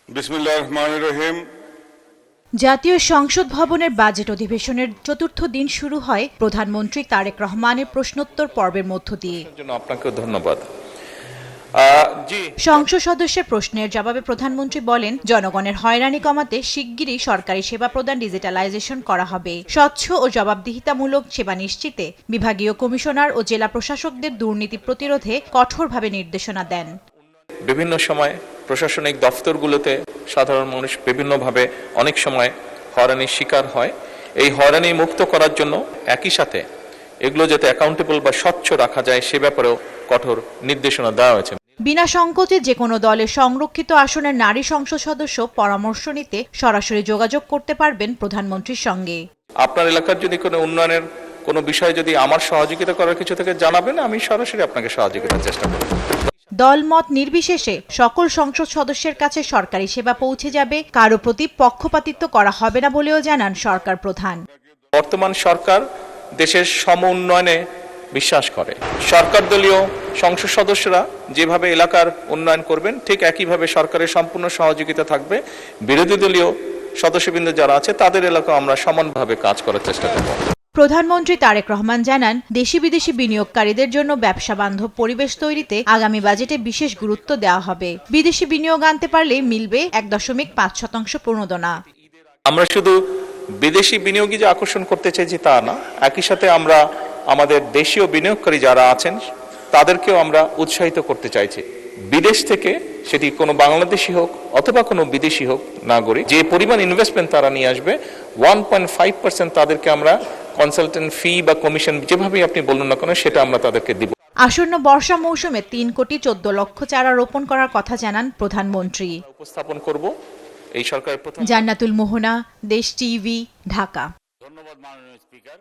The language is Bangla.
বিসমিল্লাহির রহমানির রহিম। জাতীয় সংসদ ভবনের বাজেট অধিবেশনের চতুর্থ দিন শুরু হয় প্রধানমন্ত্রী তারেক রহমানের প্রশ্নোত্তর পর্বের মধ্য দিয়ে। আপনাকে ধন্যবাদ। সংসদ সদস্যের প্রশ্নের জবাবে প্রধানমন্ত্রী বলেন, জনগণের হয়রানি কমাতে শিগগিরই সরকারি সেবা প্রদান ডিজিটালাইজেশন করা হবে। স্বচ্ছ ও জবাবদিহিতামূলক সেবা নিশ্চিতে বিভাগীয় কমিশনার ও জেলা প্রশাসকদের দুর্নীতি প্রতিরোধে কঠোরভাবে নির্দেশনা দেন। বিভিন্ন সময় প্রশাসনিক দফতরগুলোতে সাধারণ মানুষ বিভিন্নভাবে অনেক সময় হয়রানির শিকার হয়। এই হয়রানি মুক্ত করার জন্য একই সাথে এগুলো যাতে অ্যাকাউন্টেবল বা স্বচ্ছ রাখা যায় সে ব্যাপারেও কঠোর নির্দেশনা দেওয়া হয়েছে। বিনা সংকোচে যে কোনো দলের সংরক্ষিত আসনের নারী সংসদ সদস্য পরামর্শ নিতে সরাসরি যোগাযোগ করতে পারবেন প্রধানমন্ত্রীর সঙ্গে। আপনার এলাকার যদি কোনো উন্নয়নের কোনো বিষয় যদি আমার সহযোগিতা করার কিছু থেকে জানাবেন, আমি সরাসরি আপনাকে সহযোগিতার চেষ্টা করব। দলমত নির্বিশেষে সকল সংসদ সদস্যের কাছে সরকারি সেবা পৌঁছে যাবে, কারো প্রতি পক্ষপাতিত্ব করা হবে না বলেও জানান সরকার প্রধান। বর্তমান সরকার দেশের সম উন্নয়নে বিশ্বাস করে। সরকার দলীয় সংসদ সদস্যরা যেভাবে এলাকার উন্নয়ন করবেন ঠিক একইভাবে সরকারের সম্পূর্ণ সহযোগিতা থাকবে। বিরোধী দলীয় সদস্যবৃন্দ যারা আছে তাদের এলাকায় আমরা সমানভাবে কাজ করার চেষ্টা করব। প্রধানমন্ত্রী তারেক রহমান জানান, দেশি বিদেশি বিনিয়োগকারীদের জন্য ব্যবসা বান্ধব পরিবেশ তৈরিতে আগামী বাজেটে বিশেষ গুরুত্ব দেওয়া হবে। বিদেশি বিনিয়োগ আনতে পারলে মিলবে 1.5% প্রণোদনা। আমরা শুধু বিদেশি বিনিয়োগী যে আকর্ষণ করতে চাইছি তা না, একই সাথে আমরা আমাদের দেশীয় বিনিয়োগকারী যারা আছেন তাদেরকেও আমরা উৎসাহিত করতে চাইছি। বিদেশ থেকে সেটি কোনো বাংলাদেশি হোক অথবা কোনো বিদেশি হোক নাগরিক, যে পরিমাণ ইনভেস্টমেন্ট তারা নিয়ে আসবে 1.5% তাদেরকে আমরা কনসালটেন্ট ফি বা কমিশন যেভাবে আপনি বলুন না কেন সেটা আমরা তাদেরকে দিব। আসন্ন বর্ষা মৌসুমে 3,14,00,000 চারা রোপণ করার কথা জানান প্রধানমন্ত্রী। উপস্থাপন করব এই সরকারের প্রথম। জান্নাতুল মোহনা, দেশ টিভি, ঢাকা। ধন্যবাদ মাননীয় স্পিকার।